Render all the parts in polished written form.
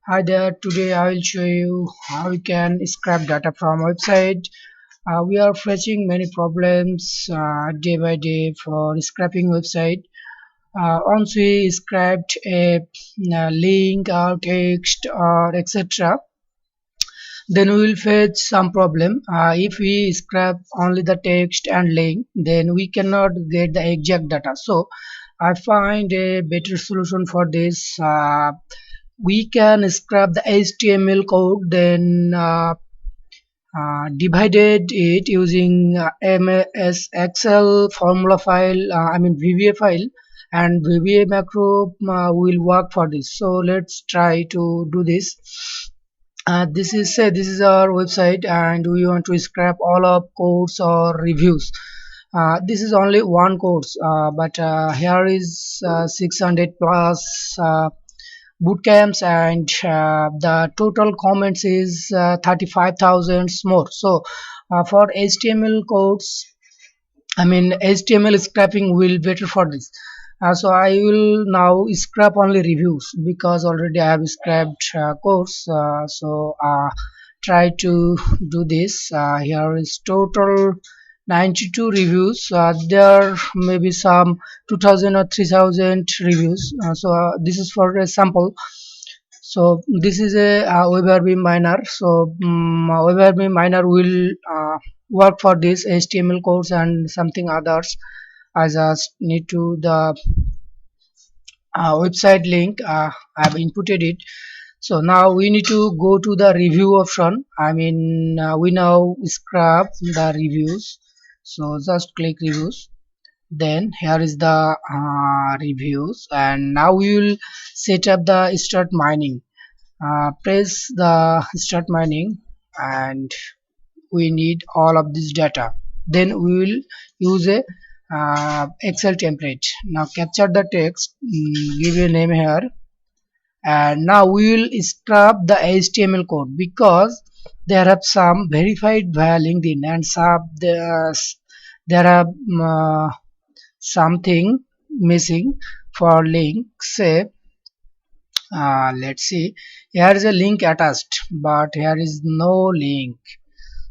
Hi there, today I will show you how you can scrap data from website. We are facing many problems day by day for scrapping website. Once we scrapped a link or text or etc., then we will face some problem. If we scrap only the text and link, then we cannot get the exact data. So I find a better solution for this. We can scrap the HTML code, then divided it using MS Excel formula file, I mean VBA file, and VBA macro will work for this. So let's try to do this. This is our website, and we want to scrap all of codes or reviews. This is only one course, but here is 600 plus boot camps, and the total comments is 35,000 more. So for HTML codes, I mean HTML scrapping will better for this. So I will now scrap only reviews because already I have scrapped course. So try to do this. Here is total 92 reviews. There may be some 2000 or 3000 reviews. This is for a sample. So this is a WebRB miner. So WebRB miner will work for this HTML codes and something others. I just need to the website link. I have inputted it. So now we need to go to the review option. I mean we now scrap the reviews. So just click reviews. Then here is the reviews, and now we will set up the start mining. Press the start mining, and we need all of this data. Then we will use a Excel template. Now capture the text, give a name here, and now we will scrap the HTML code because there are some verified via LinkedIn, and there are something missing for link. Say let's see, here is a link attached, but here is no link.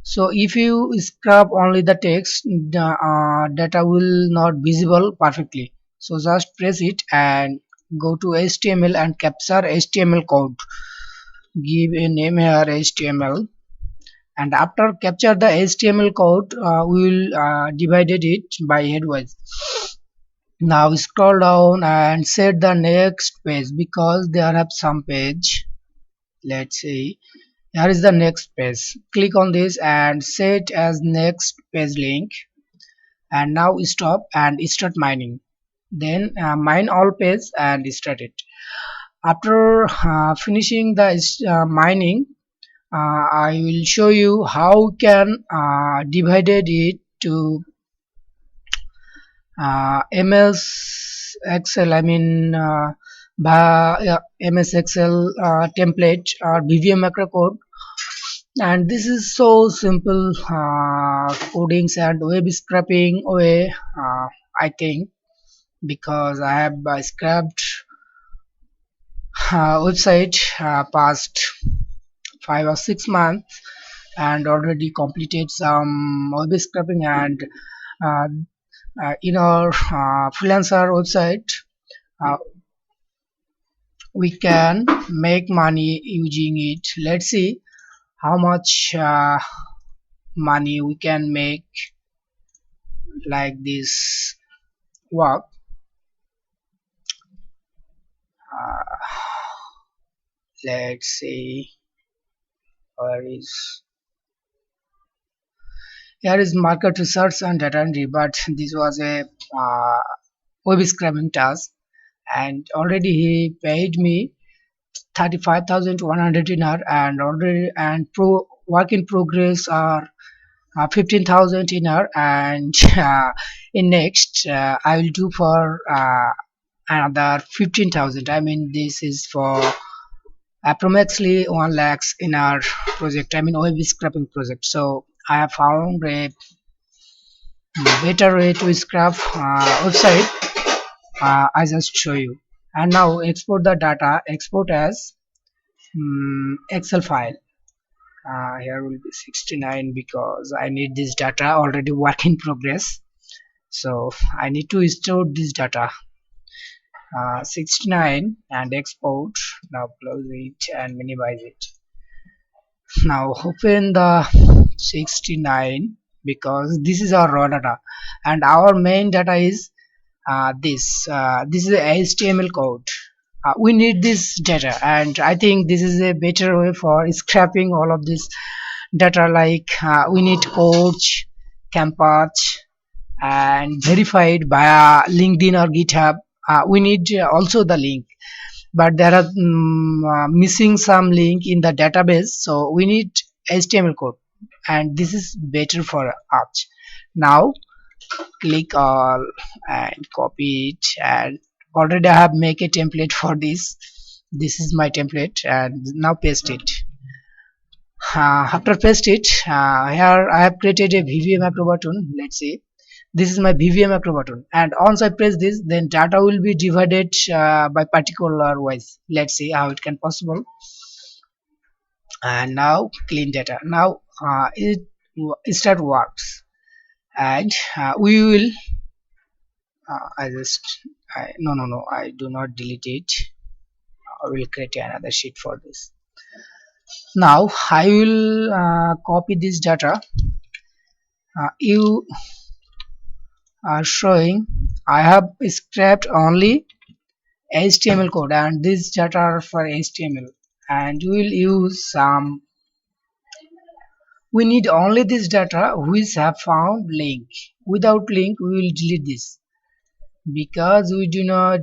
So if you scrap only the text, the data will not visible perfectly. So just press it and go to HTML and capture HTML code. Give a name here HTML, and after capture the HTML code, we will divided it by headwise. Now scroll down and set the next page because there have some page. Let's see, here is the next page. Click on this and set as next page link, and now stop and start mining. Then mine all page and start it. After finishing the mining, I will show you how can divided it to MS Excel. I mean MS Excel template or VBA macro code. And this is so simple codings and web scraping way, I think, because I have scrapped website past 5 or 6 months and already completed some web scraping. And uh, in our freelancer website, uh, we can make money using it. Let's see how much money we can make like this work. uh, let's see, where is, here is market research and data entry, but this was a web scraping task, and already he paid me 35,100 dinar, and already and pro work in progress are 15,000 dinar. And in next I will do for another 15,000. I mean this is for approximately 1 lakhs in our project, I mean web scraping project. So I have found a better way to scrap website. I just show you. And now export the data, export as Excel file. Here will be 69 because I need this data already work in progress, so I need to store this data. 69 and export. Now close it and minimize it. Now open the 69 because this is our raw data and our main data is this is a HTML code. We need this data, and I think this is a better way for scrapping all of this data, like we need coach, campus, and verified via LinkedIn or GitHub. We need also the link, but there are missing some link in the database, so we need HTML code, and this is better for us. Now click all and copy it, and already I have make a template for this. This is my template, and now paste it. After paste it, here I have created a VBA macro button. Let's see, this is my VBA macro button, and once I press this, then data will be divided by particular wise. Let's see how it can possible. And now clean data. Now it start works, and we will I just no, I do not delete it. I will create another sheet for this. Now I will copy this data. You are showing I have scrapped only HTML code, and these data are for HTML, and we will use some. We need only this data which have found link. Without link we will delete this because we do not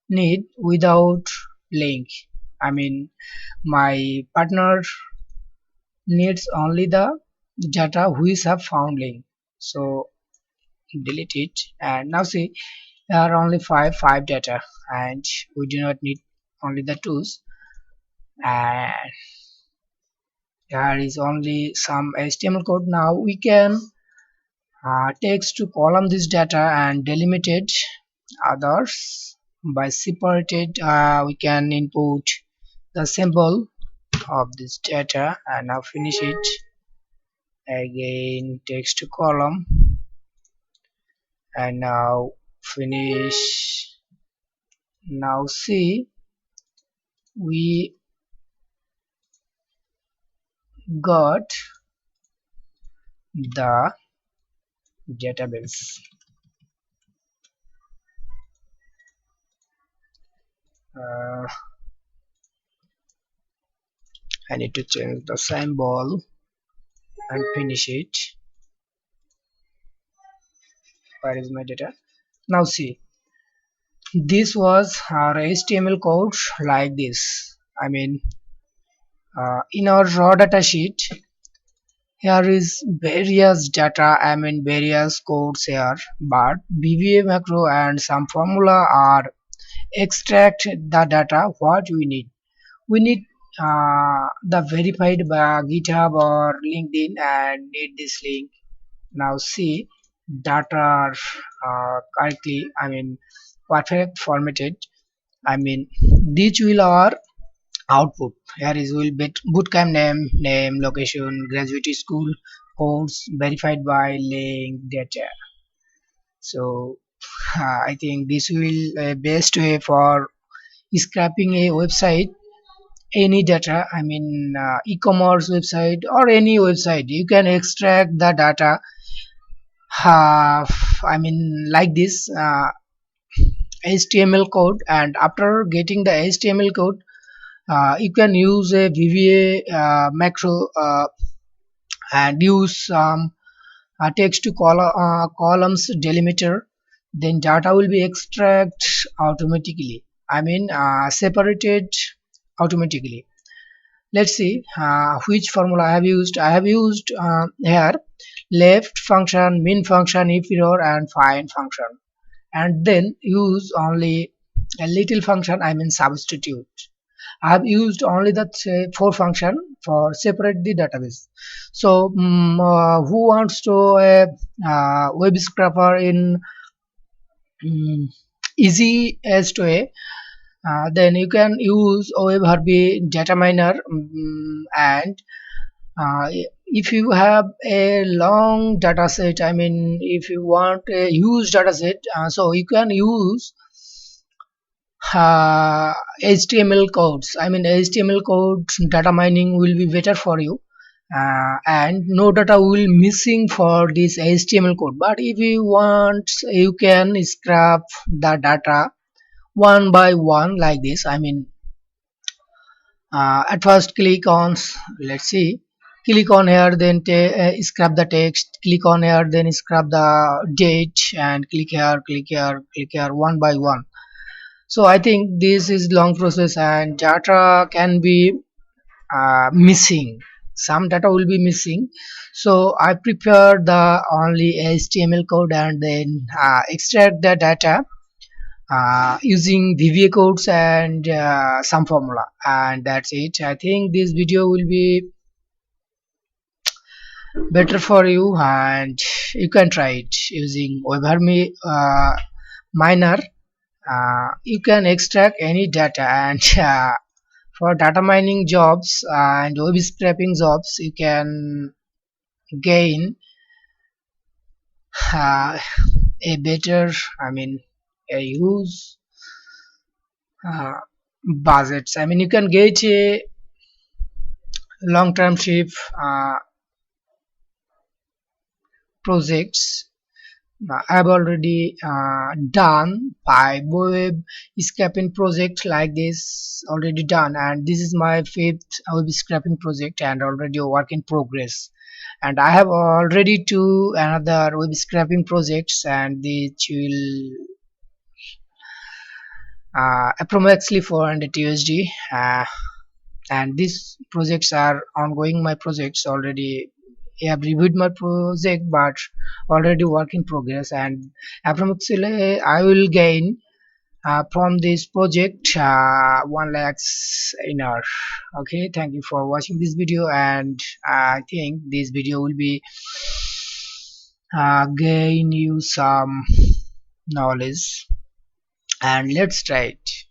need without link. I mean, my partner needs only the data which have found link, so delete it. And now see, there are only five data, and we do not need only the twos, and there is only some HTML code. Now we can text to column this data and delimited others by separated. We can input the symbol of this data, and now finish it. Again text to column, and now finish. Now see, we got the database. I need to change the symbol and finish it. Where is my data? Now see, this was our HTML code like this. I mean, in our raw data sheet, here is various data, I mean various codes here, but VBA macro and some formula are extract the data what we need. We need the verified by GitHub or LinkedIn, and need this link. Now see, data are correctly, I mean perfect formatted. I mean these will our output. Here is will be bootcamp name, location, graduate school, course, verified by link, data. So I think this will best way for scrapping a website, any data. I mean e-commerce website or any website, you can extract the data. I mean like this HTML code, and after getting the HTML code, you can use a VBA macro and use text to columns delimiter. Then data will be extract automatically. I mean separated automatically. Let's see which formula I have used. I have used here left function, min function, if error, and find function, and then use only a little function, I mean substitute. I have used only the four function for separate the database. So who wants to web scraper in easy as to a Then you can use OWebHarvey data miner, and if you have a long data set, I mean if you want a huge data set, so you can use HTML codes. I mean HTML codes data mining will be better for you, and no data will missing for this HTML code. But if you want, you can scrap the data one by one like this. I mean at first click on, let's see, click on here, then scrap the text, click on here, then scrap the date, and click here, click here, click here, one by one. So I think this is long process and data can be missing, some data will be missing. So I prepare the only HTML code and then extract the data using VBA codes and some formula, and that's it. I think this video will be better for you, and you can try it using WebArmy miner. You can extract any data, and for data mining jobs and web scraping jobs, you can gain uh, a better, I mean a use uh, budgets. I mean you can get a long-term trip projects. I've already done 5 web scraping projects like this already done, and this is my fifth web scraping project and already a work in progress. And I have already two another web scraping projects, and which will approximately 400 USD. And these projects are ongoing. My projects already, I have reviewed my project, but already work in progress, and approximately I will gain from this project 1 lakhs in hour. Okay, thank you for watching this video, and I think this video will be gain you some knowledge, and let's try it.